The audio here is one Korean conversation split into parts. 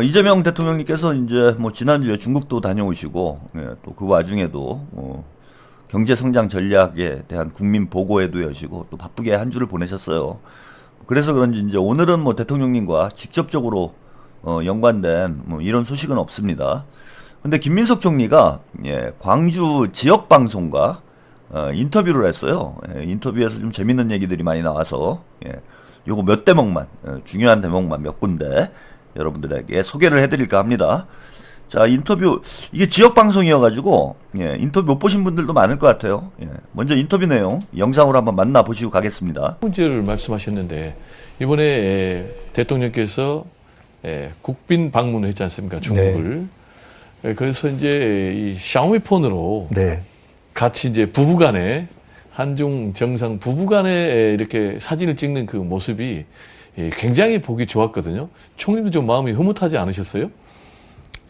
이재명 대통령님께서 이제 뭐 지난주에 중국도 다녀오시고, 예, 또 그 와중에도 경제 성장 전략에 대한 국민 보고회도 여시고 또 바쁘게 한 주를 보내셨어요. 그래서 그런지 이제 오늘은 뭐 대통령님과 직접적으로 연관된 뭐 이런 소식은 없습니다. 근데 김민석 총리가 광주 지역 방송과 인터뷰를 했어요. 인터뷰에서 좀 재밌는 얘기들이 많이 나와서 요거 몇 대목만 중요한 대목만 몇 군데 여러분들에게 소개를 해드릴까 합니다. 자, 인터뷰 이게 지역 방송이어가지고 인터뷰 못 보신 분들도 많을 것 같아요. 먼저 인터뷰 내용 영상으로 한번 만나보시고 가겠습니다. 문제를 말씀하셨는데 이번에 대통령께서 국빈 방문을 했지 않습니까? 중국을. 네. 그래서 이제 이 샤오미폰으로 네. 같이 이제 부부간에 한중 정상 부부간에 이렇게 사진을 찍는 그 모습이 굉장히 보기 좋았거든요. 총리도 좀 마음이 흐뭇하지 않으셨어요?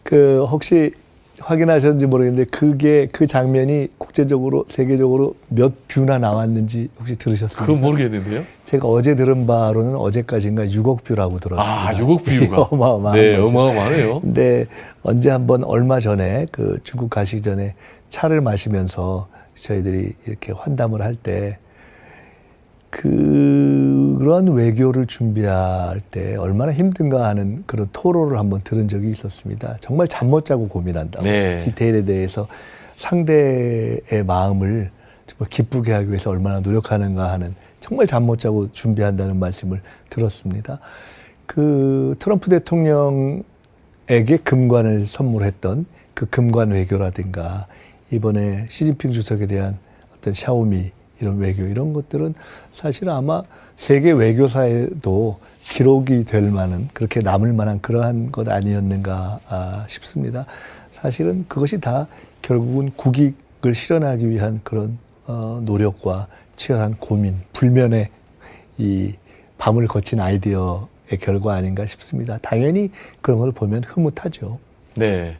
그 혹시 확인하셨는지 모르겠는데 그게 그 장면이 국제적으로 세계적으로 몇 뷰나 나왔는지 혹시 들으셨습니까? 그건 모르겠는데요. 제가 어제 들은 바로는 어제까지인가 6억 뷰라고 들었습니다. 아, 6억 뷰가 어마어마한 네, 거죠. 어마어마하네요. 근데 언제 한번 얼마 전에 그 중국 가시기 전에 차를 마시면서 저희들이 이렇게 환담을 할 때 그런 외교를 준비할 때 얼마나 힘든가 하는 그런 토로를 한번 들은 적이 있었습니다. 정말 잠 못 자고 고민한다고. 네. 디테일에 대해서 상대의 마음을 정말 기쁘게 하기 위해서 얼마나 노력하는가 하는 정말 잠 못 자고 준비한다는 말씀을 들었습니다. 그 트럼프 대통령에게 금관을 선물했던 그 금관 외교라든가 이번에 시진핑 주석에 대한 어떤 샤오미 이런 외교 이런 것들은 사실 아마 세계 외교사에도 기록이 될 만한 그렇게 남을 만한 그러한 것 아니었는가 싶습니다. 사실은 그것이 다 결국은 국익을 실현하기 위한 그런 노력과 치열한 고민, 불면의 이 밤을 거친 아이디어의 결과 아닌가 싶습니다. 당연히 그런 걸 보면 흐뭇하죠. 네.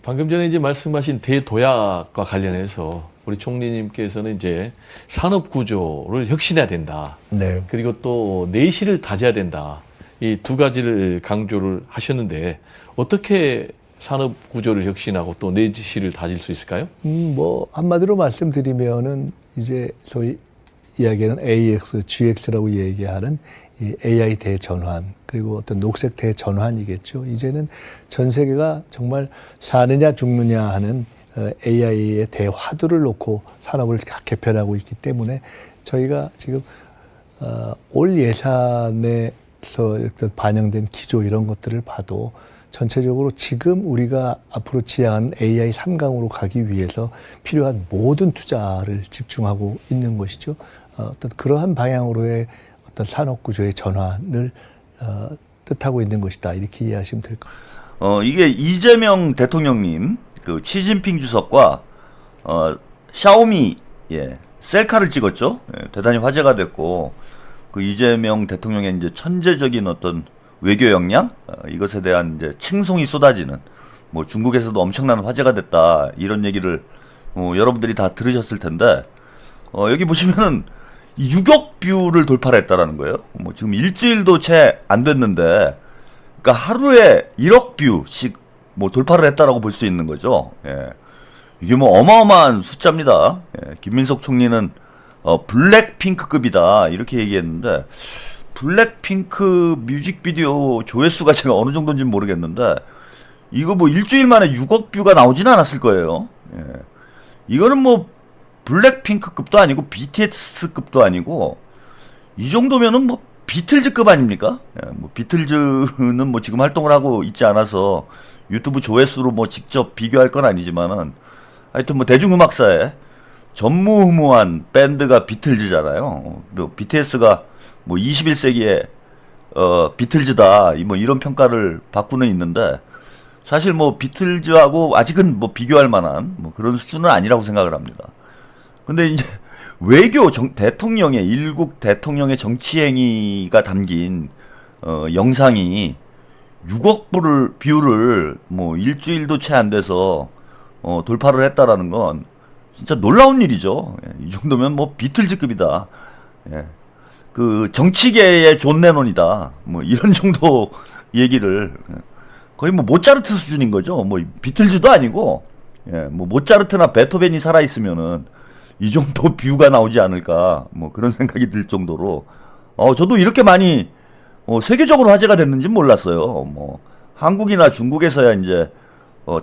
방금 전에 이제 말씀하신 대도약과 관련해서 우리 총리님께서는 이제 산업 구조를 혁신해야 된다. 네. 그리고 또 내실을 다져야 된다. 이 두 가지를 강조를 하셨는데 어떻게 산업 구조를 혁신하고 또 내실을 다질 수 있을까요? 뭐 한마디로 말씀드리면은 이제 소위 이야기하는 AX, GX라고 얘기하는 이 AI 대전환 그리고 어떤 녹색 대전환이겠죠. 이제는 전 세계가 정말 사느냐 죽느냐 하는 AI의 대화두를 놓고 산업을 개편하고 있기 때문에 저희가 지금 올 예산에서 반영된 기조 이런 것들을 봐도 전체적으로 지금 우리가 앞으로 지향하는 AI 3강으로 가기 위해서 필요한 모든 투자를 집중하고 있는 것이죠. 어떤 그러한 방향으로의 어떤 산업 구조의 전환을 뜻하고 있는 것이다. 이렇게 이해하시면 될 것 같습니다. 이게 이재명 대통령님, 그 시진핑 주석과 샤오미 셀카를 찍었죠. 대단히 화제가 됐고 그 이재명 대통령의 이제 천재적인 어떤 외교 역량 이것에 대한 이제 칭송이 쏟아지는 뭐 중국에서도 엄청난 화제가 됐다 이런 얘기를 여러분들이 다 들으셨을 텐데 여기 보시면은 6억 뷰를 돌파를 했다라는 거예요. 뭐 지금 일주일도 채 안 됐는데 그러니까 하루에 1억 뷰씩 뭐 돌파를 했다라고 볼 수 있는 거죠. 이게 뭐 어마어마한 숫자입니다. 김민석 총리는 블랙핑크급이다 이렇게 얘기했는데 블랙핑크 뮤직비디오 조회수가 제가 어느 정도인지는 모르겠는데 이거 뭐 일주일 만에 6억 뷰가 나오지는 않았을 거예요. 이거는 뭐 블랙핑크급도 아니고 BTS급도 아니고 이 정도면은 뭐 비틀즈급 아닙니까? 뭐 비틀즈는 뭐 지금 활동을 하고 있지 않아서 유튜브 조회수로 뭐 직접 비교할 건 아니지만은 하여튼 뭐 대중음악사에 전무후무한 밴드가 비틀즈잖아요. BTS가 뭐 21세기에 비틀즈다 뭐 이런 평가를 받고는 있는데 사실 뭐 비틀즈하고 아직은 뭐 비교할 만한 뭐 그런 수준은 아니라고 생각을 합니다. 근데 이제 외교 대통령의 일국 대통령의 정치 행위가 담긴 영상이 6억 뷰를 뭐 일주일도 채 안 돼서 돌파를 했다라는 건 진짜 놀라운 일이죠. 이 정도면 뭐 비틀즈급이다. 그 정치계의 존 레논이다. 뭐 이런 정도 얘기를 거의 뭐 모차르트 수준인 거죠. 뭐 비틀즈도 아니고, 예, 뭐 모차르트나 베토벤이 살아 있으면은 이 정도 뷰가 나오지 않을까, 뭐 그런 생각이 들 정도로, 저도 이렇게 많이 세계적으로 화제가 됐는지 몰랐어요. 뭐 한국이나 중국에서야 이제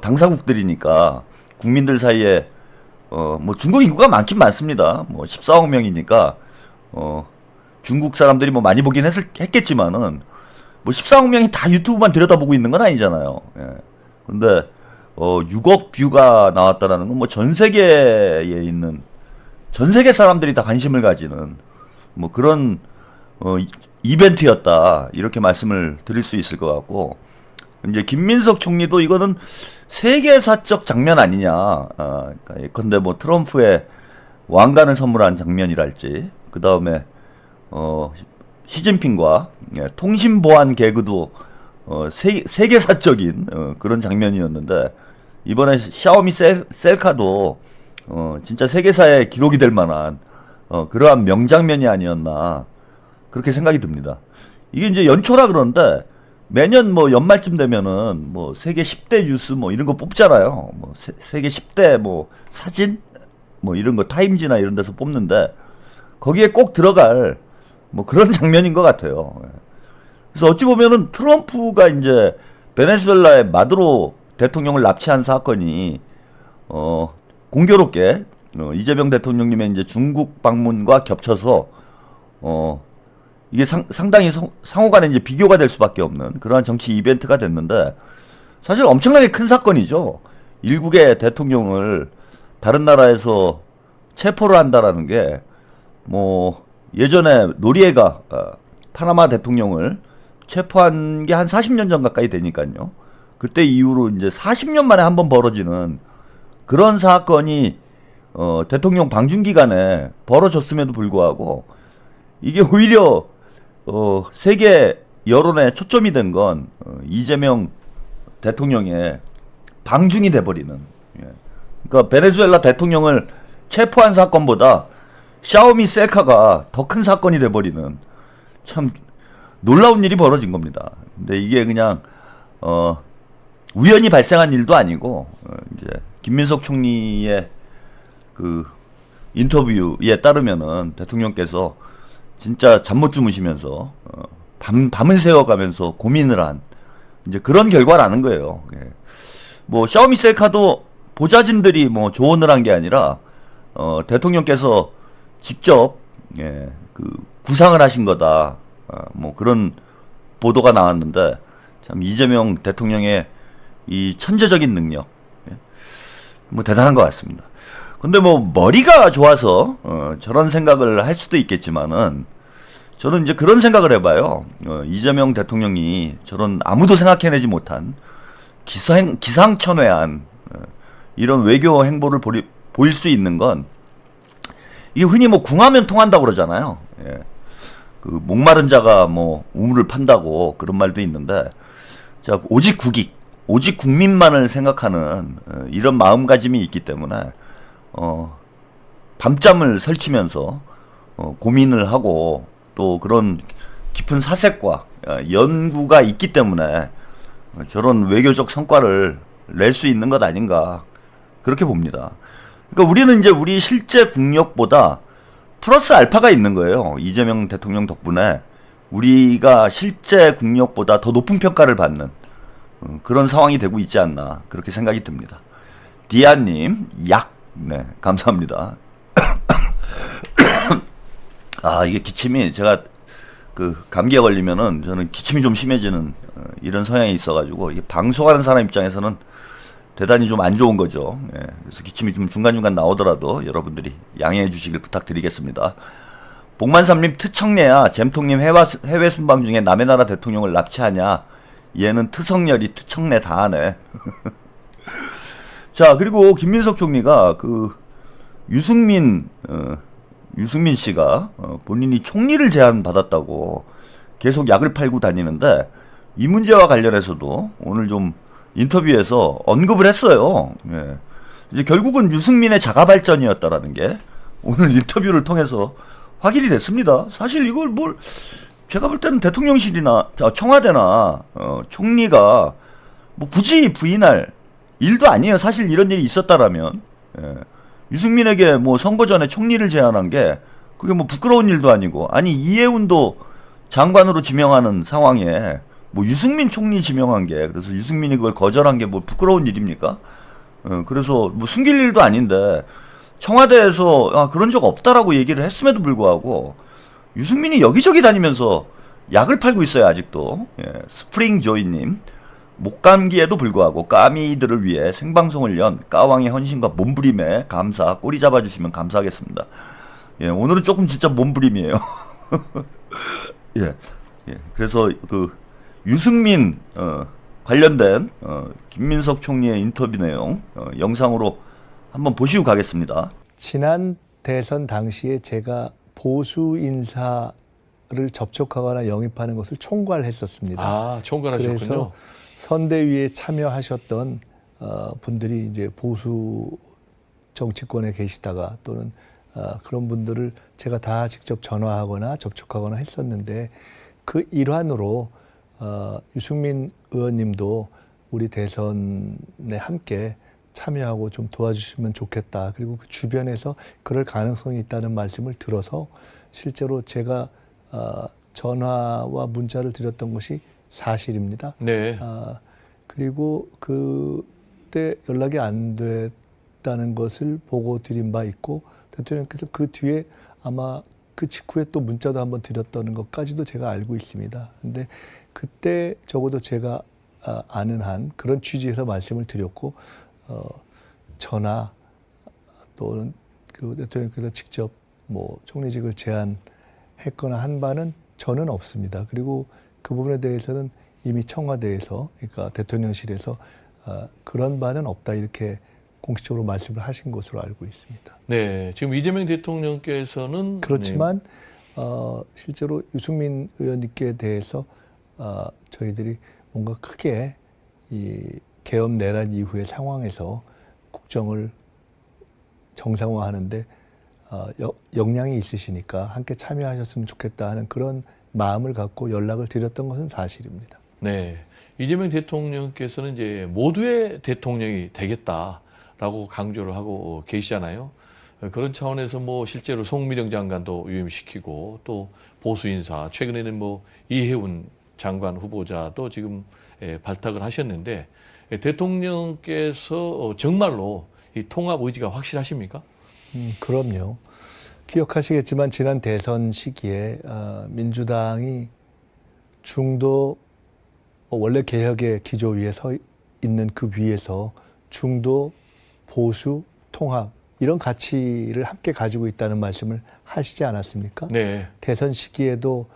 당사국들이니까 국민들 사이에 뭐 중국 인구가 많긴 많습니다. 뭐 14억 명이니까 중국 사람들이 뭐 많이 보긴 했겠지만은 뭐 14억 명이 다 유튜브만 들여다보고 있는 건 아니잖아요. 예. 근데 6억 뷰가 나왔다라는 건 뭐 전 세계에 있는 전 세계 사람들이 다 관심을 가지는 뭐 그런 이벤트였다, 이렇게 말씀을 드릴 수 있을 것 같고, 이제 김민석 총리도 이거는 세계사적 장면 아니냐, 그러니까 예컨대 뭐 트럼프의 왕관을 선물한 장면이랄지, 그 다음에 시진핑과 통신 보안 개그도 세계사적인 그런 장면이었는데, 이번에 샤오미 셀카도 진짜 세계사에 기록이 될 만한 그러한 명장면이 아니었나, 그렇게 생각이 듭니다. 이게 이제 연초라 그러는데 매년 뭐 연말쯤 되면은 뭐 세계 10대 뉴스 뭐 이런 거 뽑잖아요. 뭐 세계 10대 뭐 사진 뭐 이런 거 타임지나 이런 데서 뽑는데 거기에 꼭 들어갈 뭐 그런 장면인 것 같아요. 그래서 어찌 보면은 트럼프가 이제 베네수엘라의 마두로 대통령을 납치한 사건이 공교롭게 이재명 대통령님의 이제 중국 방문과 겹쳐서 이게 상당히 상호간에 이제 비교가 될 수밖에 없는 그러한 정치 이벤트가 됐는데, 사실 엄청나게 큰 사건이죠. 일국의 대통령을 다른 나라에서 체포를 한다라는 게, 뭐 예전에 노리에가 파나마 대통령을 체포한 게 한 40년 전 가까이 되니까요. 그때 이후로 이제 40년 만에 한 번 벌어지는 그런 사건이 대통령 방중 기간에 벌어졌음에도 불구하고, 이게 오히려 세계 여론의 초점이 된 건 이재명 대통령의 방중이 돼버리는, 예. 그러니까 베네수엘라 대통령을 체포한 사건보다 샤오미 셀카가 더 큰 사건이 돼버리는 참 놀라운 일이 벌어진 겁니다. 근데 이게 그냥 우연히 발생한 일도 아니고, 이제 김민석 총리의 그 인터뷰에 따르면은 대통령께서 진짜 잠 못 주무시면서 밤을 새워가면서 고민을 한 이제 그런 결과라는 거예요. 예. 뭐 샤오미 셀카도 보좌진들이 뭐 조언을 한 게 아니라 대통령께서 직접 그 구상을 하신 거다. 뭐 그런 보도가 나왔는데, 참 이재명 대통령의 이 천재적인 능력, 뭐 대단한 것 같습니다. 근데 뭐 머리가 좋아서 저런 생각을 할 수도 있겠지만은, 저는 이제 그런 생각을 해봐요. 이재명 대통령이 저런 아무도 생각해내지 못한 기상천외한 이런 외교 행보를 보일 수 있는 건, 이게 흔히 뭐 궁하면 통한다고 그러잖아요. 예. 그 목마른 자가 뭐 우물을 판다고 그런 말도 있는데, 자, 오직 국익, 오직 국민만을 생각하는 이런 마음가짐이 있기 때문에 밤잠을 설치면서 고민을 하고, 또 그런 깊은 사색과 연구가 있기 때문에 저런 외교적 성과를 낼 수 있는 것 아닌가, 그렇게 봅니다. 그러니까 우리는 이제 우리 실제 국력보다 플러스 알파가 있는 거예요. 이재명 대통령 덕분에 우리가 실제 국력보다 더 높은 평가를 받는 그런 상황이 되고 있지 않나, 그렇게 생각이 듭니다. 디아님, 네, 감사합니다. 이게 기침이, 제가 그 감기에 걸리면은 저는 기침이 좀 심해지는 이런 성향이 있어가지고, 이게 방송하는 사람 입장에서는 대단히 좀 안 좋은 거죠. 예, 그래서 기침이 좀 중간중간 나오더라도 여러분들이 양해해 주시길 부탁드리겠습니다. 복만삼님, 트청래야 잼통님 해외 순방 중에 남의 나라 대통령을 납치하냐, 얘는 트성열이 트청래 다 하네. 자, 그리고 김민석 총리가 그 유승민 씨가 본인이 총리를 제안받았다고 계속 약을 팔고 다니는데, 이 문제와 관련해서도 오늘 좀 인터뷰에서 언급을 했어요. 예. 이제 결국은 유승민의 자가 발전이었다라는 게 오늘 인터뷰를 통해서 확인이 됐습니다. 사실 이걸 제가 볼 때는 대통령실이나 청와대나 총리가 뭐 굳이 부인할 일도 아니에요. 사실 이런 일이 있었다라면. 예. 유승민에게 뭐 선거 전에 총리를 제안한 게 그게 뭐 부끄러운 일도 아니고, 아니 이해운도 장관으로 지명하는 상황에 뭐 유승민 총리 지명한 게, 그래서 유승민이 그걸 거절한 게 뭐 부끄러운 일입니까? 그래서 뭐 숨길 일도 아닌데 청와대에서 그런 적 없다라고 얘기를 했음에도 불구하고 유승민이 여기저기 다니면서 약을 팔고 있어요, 아직도. 예, 스프링조이님, 목감기에도 불구하고 까미들을 위해 생방송을 연 까왕의 헌신과 몸부림에 감사, 꼬리 잡아주시면 감사하겠습니다. 예, 오늘은 조금 진짜 몸부림이에요. 예, 예, 그래서 그 유승민 관련된 김민석 총리의 인터뷰 내용 영상으로 한번 보시고 가겠습니다. 지난 대선 당시에 제가 보수 인사를 접촉하거나 영입하는 것을 총괄했었습니다. 아, 총괄하셨군요. 그래서 선대위에 참여하셨던 분들이 이제 보수 정치권에 계시다가 또는 그런 분들을 제가 다 직접 전화하거나 접촉하거나 했었는데, 그 일환으로 유승민 의원님도 우리 대선에 함께 참여하고 좀 도와주시면 좋겠다. 그리고 그 주변에서 그럴 가능성이 있다는 말씀을 들어서 실제로 제가 전화와 문자를 드렸던 것이 사실입니다. 네. 그리고 그때 연락이 안 됐다는 것을 보고 드린 바 있고, 대통령께서 그 뒤에 아마 그 직후에 또 문자도 한번 드렸다는 것까지도 제가 알고 있습니다. 근데 그때 적어도 제가 아는 한 그런 취지에서 말씀을 드렸고, 전화 또는 그 대통령께서 직접 뭐 총리직을 제안했거나 한 바는 저는 없습니다. 그리고 그 부분에 대해서는 이미 청와대에서, 그러니까 대통령실에서 그런 바는 없다, 이렇게 공식적으로 말씀을 하신 것으로 알고 있습니다. 네, 지금 이재명 대통령께서는 그렇지만 실제로 유승민 의원님께 대해서 저희들이 뭔가 크게 이 계엄 내란 이후의 상황에서 국정을 정상화하는데 역량이 있으시니까 함께 참여하셨으면 좋겠다 하는 그런 마음을 갖고 연락을 드렸던 것은 사실입니다. 네, 이재명 대통령께서는 이제 모두의 대통령이 되겠다라고 강조를 하고 계시잖아요. 그런 차원에서 뭐 실제로 송미령 장관도 유임시키고 또 보수 인사, 최근에는 뭐 이해운 장관 후보자도 지금 발탁을 하셨는데, 대통령께서 정말로 이 통합 의지가 확실하십니까? 그럼요. 기억하시겠지만 지난 대선 시기에 민주당이 중도 원래 개혁의 기조 위에 서 있는 그 위에서 중도, 보수, 통합 이런 가치를 함께 가지고 있다는 말씀을 하시지 않았습니까? 네. 대선 시기에도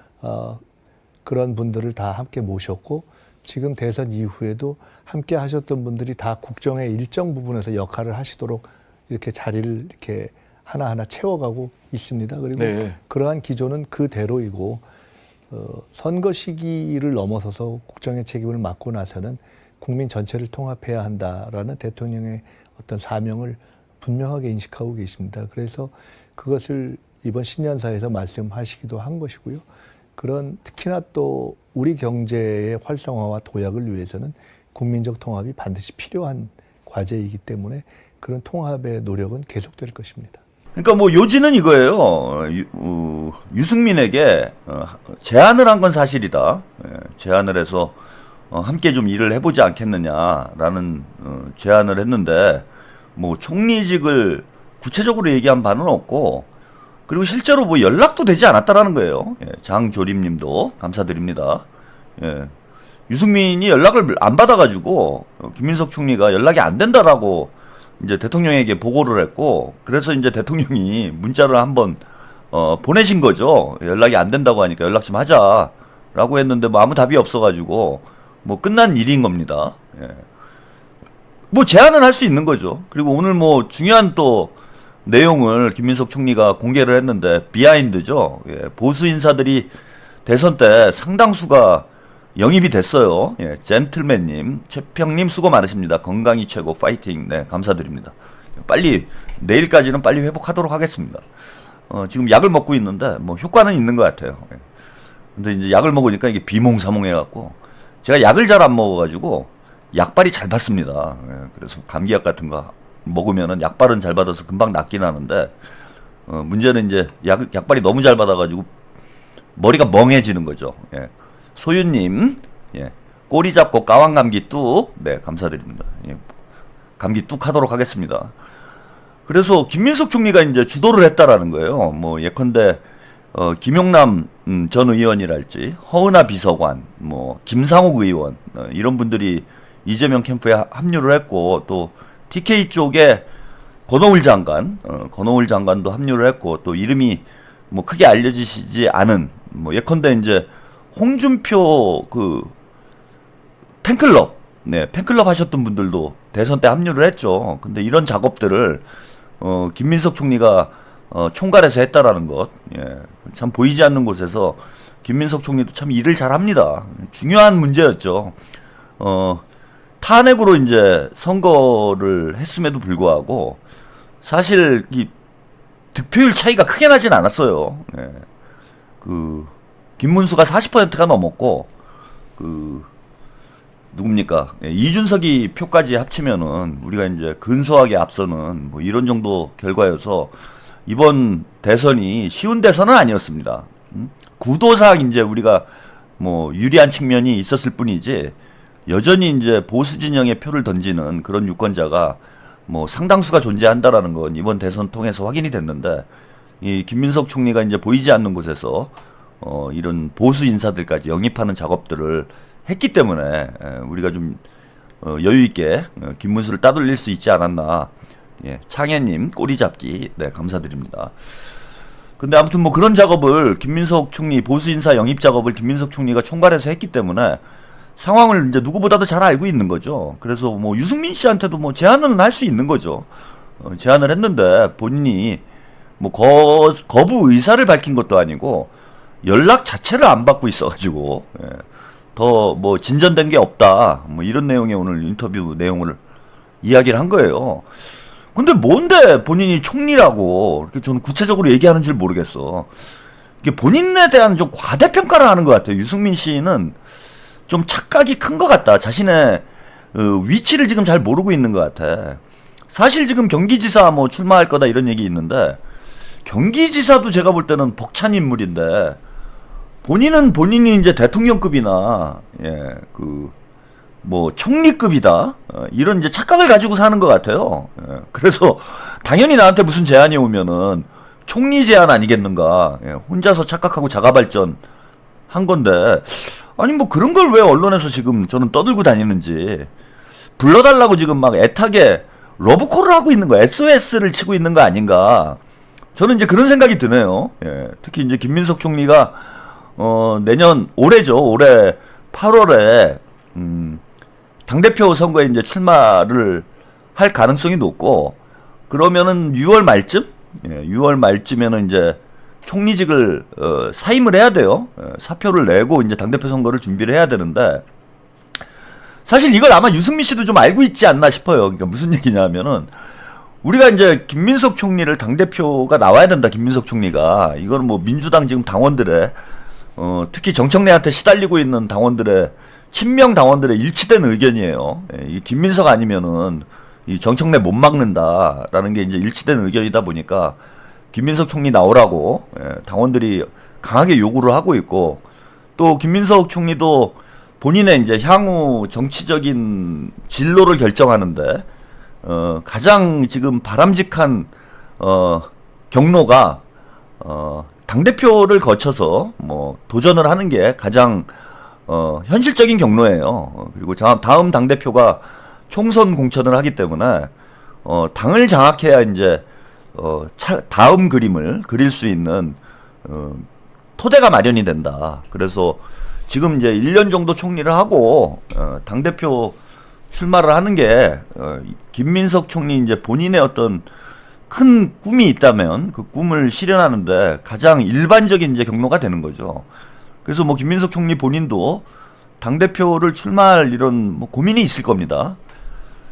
그런 분들을 다 함께 모셨고, 지금 대선 이후에도 함께 하셨던 분들이 다 국정의 일정 부분에서 역할을 하시도록 이렇게 자리를 이렇게 하나하나 채워가고 있습니다. 그리고 네. 그러한 기조는 그대로이고, 선거 시기를 넘어서서 국정의 책임을 맡고 나서는 국민 전체를 통합해야 한다라는 대통령의 어떤 사명을 분명하게 인식하고 계십니다. 그래서 그것을 이번 신년사에서 말씀하시기도 한 것이고요. 그런 특히나 또 우리 경제의 활성화와 도약을 위해서는 국민적 통합이 반드시 필요한 과제이기 때문에 그런 통합의 노력은 계속될 것입니다. 그러니까 뭐 요지는 이거예요. 유승민에게 제안을 한 건 사실이다. 제안을 해서 함께 좀 일을 해보지 않겠느냐라는 제안을 했는데, 뭐 총리직을 구체적으로 얘기한 바는 없고, 그리고 실제로 뭐 연락도 되지 않았다라는 거예요. 장조림님도 감사드립니다. 유승민이 연락을 안 받아가지고 김민석 총리가 연락이 안 된다라고 이제 대통령에게 보고를 했고, 그래서 이제 대통령이 문자를 한번 보내신 거죠. 연락이 안 된다고 하니까 연락 좀 하자라고 했는데 뭐 아무 답이 없어가지고 뭐 끝난 일인 겁니다. 뭐 제안은 할 수 있는 거죠. 그리고 오늘 뭐 중요한 또 내용을 김민석 총리가 공개를 했는데, 비하인드죠. 보수 인사들이 대선 때 상당수가 영입이 됐어요. 젠틀맨님, 최평님 수고 많으십니다. 건강이 최고, 파이팅. 네, 감사드립니다. 빨리 내일까지는 빨리 회복하도록 하겠습니다. 지금 약을 먹고 있는데 뭐 효과는 있는 것 같아요. 근데 이제 약을 먹으니까 이게 비몽사몽해갖고, 제가 약을 잘 안 먹어가지고 약발이 잘 받습니다. 예, 그래서 감기약 같은 거 먹으면은 약발은 잘 받아서 금방 낫긴 하는데, 문제는 이제 약발이 너무 잘 받아가지고 머리가 멍해지는 거죠. 예. 소윤님, 예. 꼬리 잡고 까왕 감기 뚝, 네, 감사드립니다. 예. 감기 뚝 하도록 하겠습니다. 그래서 김민석 총리가 이제 주도를 했다라는 거예요. 뭐 예컨대 김용남 전 의원이랄지 허은하 비서관, 뭐 김상욱 의원 이런 분들이 이재명 캠프에 합류를 했고, 또 TK 쪽에 권오을 장관도 합류를 했고, 또 이름이 뭐 크게 알려지시지 않은 뭐 예컨대 이제 홍준표 그 팬클럽, 네, 팬클럽 하셨던 분들도 대선 때 합류를 했죠. 근데 이런 작업들을 김민석 총리가 총괄해서 했다라는 것, 예, 참 보이지 않는 곳에서 김민석 총리도 참 일을 잘합니다. 중요한 문제였죠. 탄핵으로 이제 선거를 했음에도 불구하고 사실 이 득표율 차이가 크게 나진 않았어요. 예. 그 김문수가 40%가 넘었고, 그 누굽니까? 예, 이준석이 표까지 합치면은 우리가 이제 근소하게 앞서는 뭐 이런 정도 결과여서 이번 대선이 쉬운 대선은 아니었습니다. 구도상 이제 우리가 뭐 유리한 측면이 있었을 뿐이지, 여전히 이제 보수 진영의 표를 던지는 그런 유권자가 뭐 상당수가 존재한다라는 건 이번 대선 통해서 확인이 됐는데, 이 김민석 총리가 이제 보이지 않는 곳에서 이런 보수 인사들까지 영입하는 작업들을 했기 때문에 우리가 좀 여유 있게 김문수를 따돌릴 수 있지 않았나. 예, 창혜님 꼬리잡기, 네, 감사드립니다. 근데 아무튼 뭐 그런 작업을 김민석 총리, 보수 인사 영입 작업을 김민석 총리가 총괄해서 했기 때문에 상황을 이제 누구보다도 잘 알고 있는 거죠. 그래서 뭐 유승민 씨한테도 뭐 제안은 할 수 있는 거죠. 제안을 했는데 본인이 뭐 거부 의사를 밝힌 것도 아니고 연락 자체를 안 받고 있어가지고, 예, 더 뭐 진전된 게 없다, 뭐 이런 내용의 오늘 인터뷰 내용을 이야기를 한 거예요. 근데 뭔데 본인이 총리라고 이렇게 저는 구체적으로 얘기하는지 모르겠어. 이게 본인에 대한 좀 과대평가를 하는 것 같아요. 유승민 씨는 좀 착각이 큰 것 같다. 자신의 위치를 지금 잘 모르고 있는 것 같아. 사실 지금 경기지사 뭐 출마할 거다 이런 얘기 있는데, 경기지사도 제가 볼 때는 벅찬 인물인데, 본인이 이제 대통령급이나, 예, 그 뭐 총리급이다, 이런 이제 착각을 가지고 사는 것 같아요. 예, 그래서 당연히 나한테 무슨 제안이 오면은 총리 제안 아니겠는가. 예, 혼자서 착각하고 자가발전 한 건데, 아니 뭐 그런 걸 왜 언론에서 지금 저는 떠들고 다니는지, 불러달라고 지금 막 애타게 러브콜을 하고 있는 거, SOS를 치고 있는 거 아닌가. 저는 이제 그런 생각이 드네요. 예, 특히 이제 김민석 총리가 올해죠. 올해 8월에 당대표 선거에 이제 출마를 할 가능성이 높고, 그러면은 6월 말쯤? 예, 6월 말쯤에는 이제 총리직을 사임을 해야 돼요. 예, 사표를 내고 이제 당대표 선거를 준비를 해야 되는데, 사실 이걸 아마 유승민 씨도 좀 알고 있지 않나 싶어요. 그러니까 무슨 얘기냐면은, 우리가 이제 김민석 총리를 당대표가 나와야 된다, 김민석 총리가. 이거는 뭐 민주당 지금 당원들의, 특히 정청래한테 시달리고 있는 당원들의, 친명 당원들의 일치된 의견이에요. 예, 이 김민석 아니면은 이 정청래 못 막는다라는 게 이제 일치된 의견이다 보니까 김민석 총리 나오라고, 예, 당원들이 강하게 요구를 하고 있고, 또 김민석 총리도 본인의 이제 향후 정치적인 진로를 결정하는데 가장 지금 바람직한 경로가 당대표를 거쳐서 뭐 도전을 하는 게 가장 현실적인 경로예요. 그리고 다음 당대표가 총선 공천을 하기 때문에 당을 장악해야 이제 다음 그림을 그릴 수 있는 토대가 마련이 된다. 그래서 지금 이제 1년 정도 총리를 하고 당대표 출마를 하는 게 김민석 총리 이제 본인의 어떤 큰 꿈이 있다면 그 꿈을 실현하는데 가장 일반적인 이제 경로가 되는 거죠. 그래서 뭐 김민석 총리 본인도 당대표를 출마할 이런 뭐 고민이 있을 겁니다.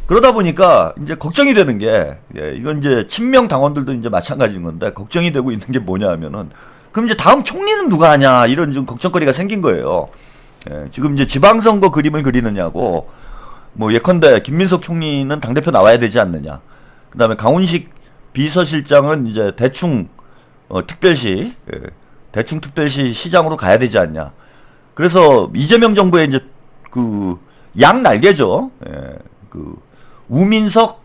그러다 보니까 이제 걱정이 되는 게, 예, 이건 이제 친명 당원들도 이제 마찬가지인 건데, 걱정이 되고 있는 게 뭐냐 하면은, 그럼 이제 다음 총리는 누가 하냐, 이런 좀 걱정거리가 생긴 거예요. 예, 지금 이제 지방선거 그림을 그리느냐고, 뭐 예컨대 김민석 총리는 당대표 나와야 되지 않느냐. 그 다음에 강훈식 비서실장은 이제 대충 특별시, 대충 특별시 시장으로 가야 되지 않냐. 그래서 이재명 정부의 이제 그 양날개죠. 그 우민석,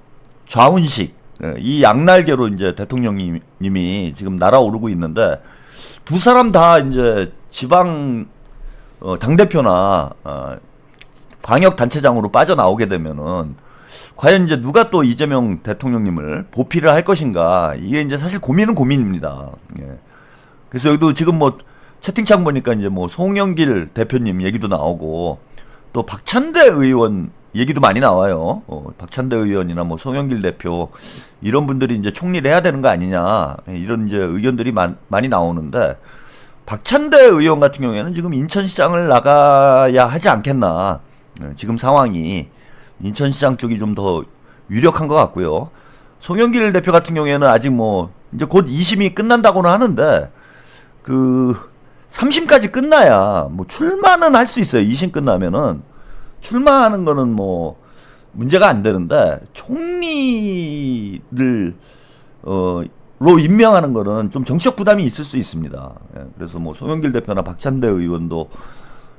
좌훈식 이 양날개로 이제 대통령님이 지금 날아오르고 있는데 두 사람 다 이제 지방 당대표나 광역 단체장으로 빠져나오게 되면은 과연 이제 누가 또 이재명 대통령님을 보필을 할 것인가 이게 이제 사실 고민은 고민입니다. 예. 그래서 여기도 지금 뭐 채팅창 보니까 이제 뭐 송영길 대표님 얘기도 나오고 또 박찬대 의원 얘기도 많이 나와요. 박찬대 의원이나 뭐 송영길 대표 이런 분들이 이제 총리를 해야 되는 거 아니냐 이런 이제 의견들이 많이 나오는데 박찬대 의원 같은 경우에는 지금 인천시장을 나가야 하지 않겠나. 지금 상황이 인천시장 쪽이 좀 더 유력한 것 같고요. 송영길 대표 같은 경우에는 아직 뭐 이제 곧 2심이 끝난다고는 하는데 그 3심까지 끝나야 뭐 출마는 할 수 있어요. 2심 끝나면은 출마하는 거는 뭐 문제가 안 되는데 총리를 로 임명하는 거는 좀 정치적 부담이 있을 수 있습니다. 예, 그래서 뭐 송영길 대표나 박찬대 의원도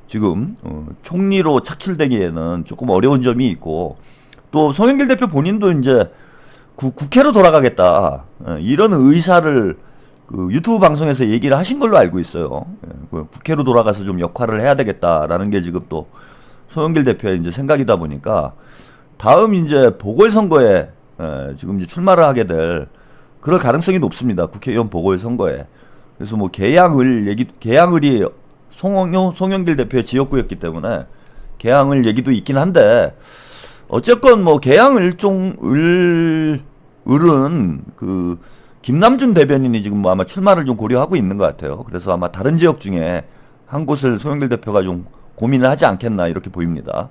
지금 총리로 착출되기에는 조금 어려운 점이 있고 또 송영길 대표 본인도 이제 국회로 돌아가겠다 이런 의사를 그 유튜브 방송에서 얘기를 하신 걸로 알고 있어요. 예, 국회로 돌아가서 좀 역할을 해야 되겠다라는 게 지금 또 송영길 대표의 이제 생각이다 보니까 다음 이제 보궐선거에 지금 이제 출마를 하게 될 그럴 가능성이 높습니다. 국회의원 보궐선거에. 그래서 뭐 계양을이 송영길 대표의 지역구였기 때문에 계양을 얘기도 있긴 한데 어쨌건 뭐 을은 그 김남준 대변인이 지금 뭐 아마 출마를 좀 고려하고 있는 것 같아요. 그래서 아마 다른 지역 중에 한 곳을 송영길 대표가 좀 고민을 하지 않겠나 이렇게 보입니다.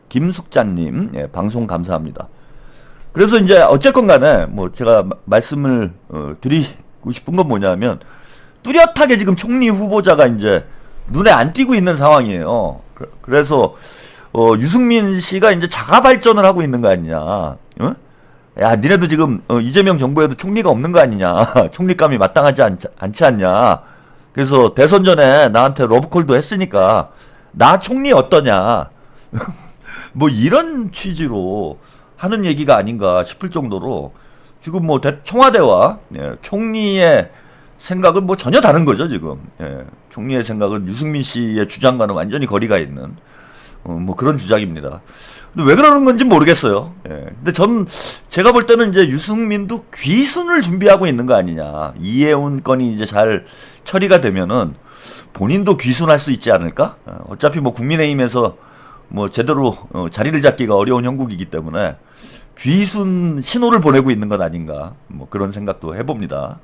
김숙자님, 예, 방송 감사합니다. 그래서 이제 어쨌건 간에 뭐 제가 말씀을 드리고 싶은 건 뭐냐면 뚜렷하게 지금 총리 후보자가 이제 눈에 안 띄고 있는 상황이에요. 그래서 유승민 씨가 이제 자가 발전을 하고 있는 거 아니냐. 어? 야, 니네도 지금 이재명 정부에도 총리가 없는 거 아니냐. 총리감이 마땅하지 않지 않냐. 그래서 대선 전에 나한테 러브콜도 했으니까 나 총리 어떠냐. 뭐 이런 취지로 하는 얘기가 아닌가 싶을 정도로 지금 뭐 청와대와 총리의 생각은 뭐 전혀 다른 거죠 지금. 총리의 생각은 유승민 씨의 주장과는 완전히 거리가 있는 뭐 그런 주장입니다. 근데 왜 그러는 건지 모르겠어요. 근데 제가 볼 때는 이제 유승민도 귀순을 준비하고 있는 거 아니냐. 이해운 건이 이제 잘 처리가 되면은 본인도 귀순할 수 있지 않을까? 어차피 뭐 국민의힘에서 뭐 제대로 자리를 잡기가 어려운 형국이기 때문에 귀순 신호를 보내고 있는 것 아닌가 뭐 그런 생각도 해봅니다.